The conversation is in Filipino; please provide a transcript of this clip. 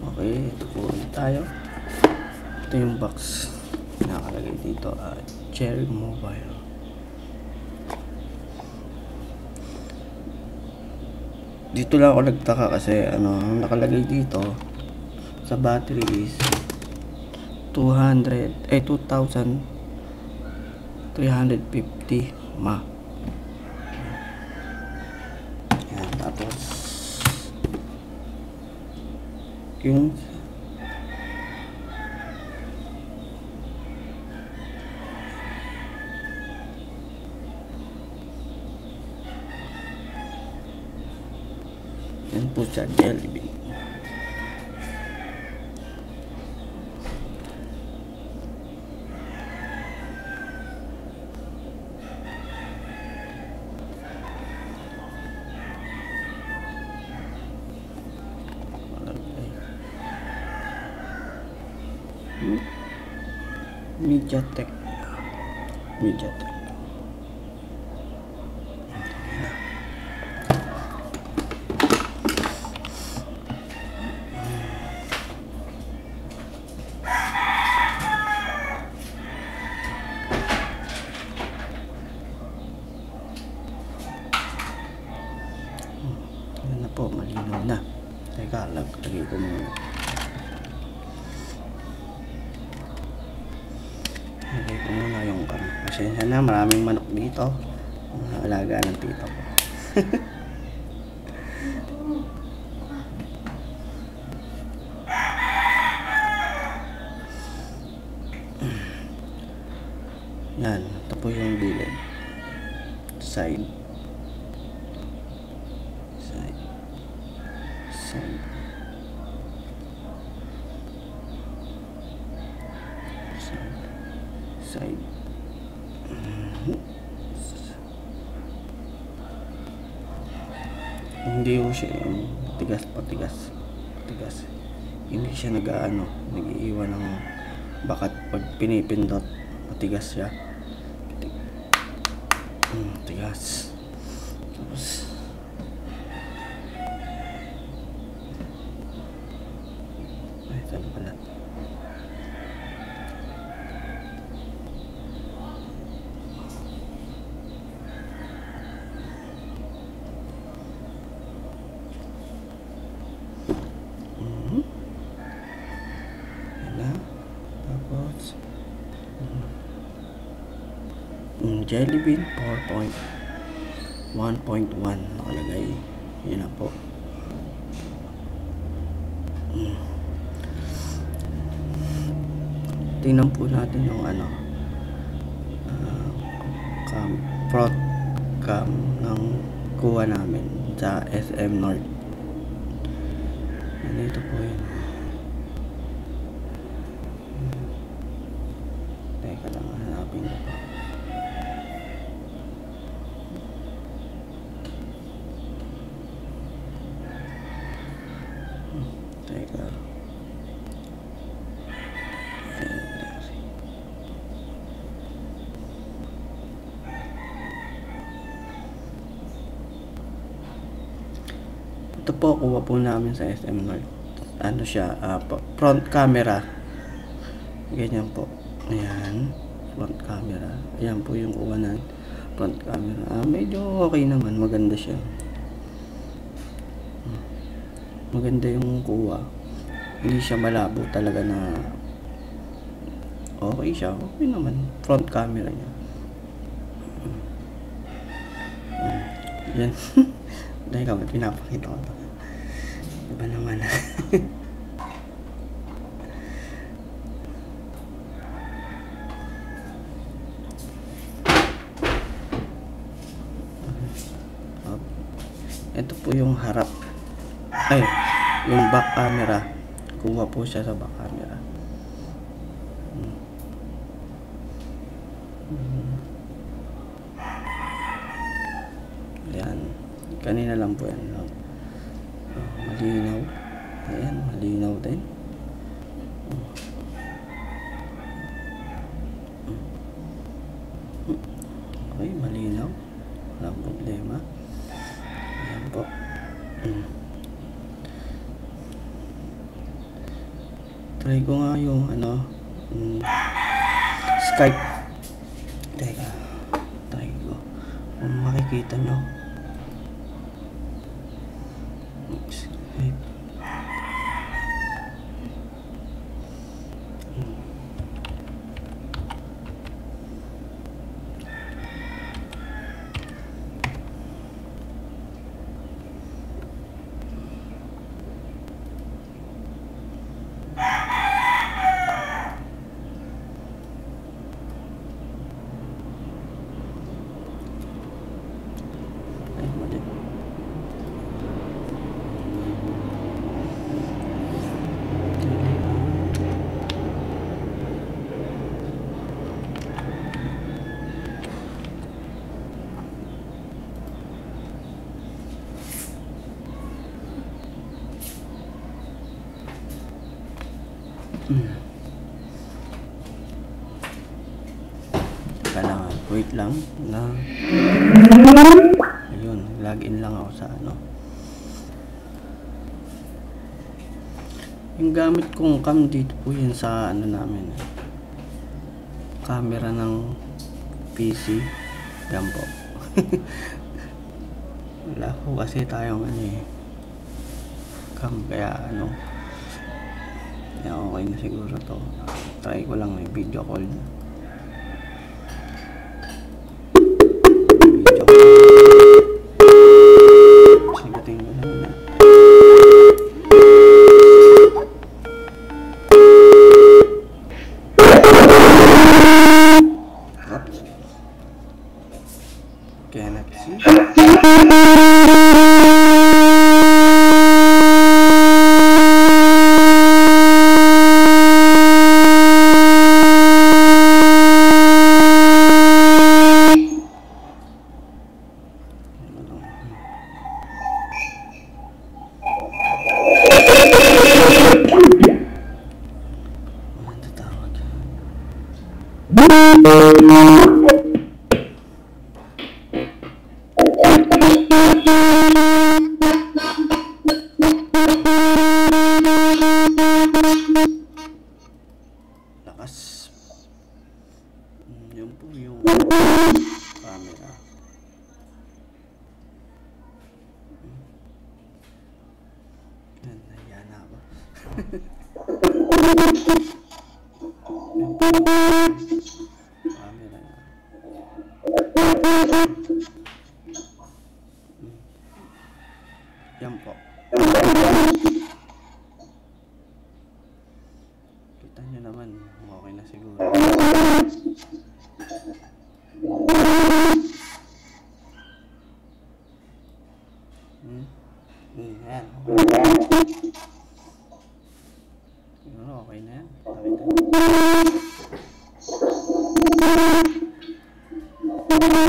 Okay, ito po ulit tayo. Ito yung box nakalagay dito, Cherry Mobile. Dito lang ako nagtaka kasi nakalagay dito sa battery is 2,350 mAh. Yan, tapos yung yan po siya, Jelly Bean. MediaTek. Yan na po, malinaw na. Teka, lagay ko muna. Lagay ko muna yung pasensya na, maraming manok dito. Alaga ng tito ko. Yan, ito po yung bilid. Side. Hindi ko siya patigas. Hindi siya nag-iiwan ng bakat pag pinipindot. Patigas siya. Tigas. Tapos ito pala. Jelly Bean 4.1.1 nakalagay. Yun na po. Tingnan po natin yung front cam ng kuha namin sa SM North. Dito po yun. Teka lang, hanapin ko pa. Teka. Ito po, kuha po namin sa SM North. Ano siya, front camera. Ganyan po. Ayan, front camera. Ayan po yung kuha na front camera. Medyo okay naman, maganda siya. Maganda yung kuha. Hindi siya malabo talaga na okay siya. Okay naman. Front camera niya. Yan. Dahil ka, pinapakita ko ito. Iba naman. Ito po yung harap. Ay, yung back camera. Kuha po siya sa back camera. Ayan. Kanina lang po yan. Malinaw. Ayan, malinaw din. Okay, malinaw. Walang problema. Ayan po. Try ko nga yung Skype. Teka, try ko. Kung makikita nyo. Skype. Teka lang, wait lang na ayun, login lang ako sa yung gamit kong cam dito po yan sa namin, camera ng PC. Yan po. Wala po kasi tayong cam, kaya kaya okay na siguro to. Try ko lang video call. Video call. Sigutin ko lang na. Cannot see. Lakas. Yun po yung camera. Yan, nahiya na ako. Camera. Yan po. Kita nyo naman, okay na siguro. Yan. Siguro okay na yan. Nakita.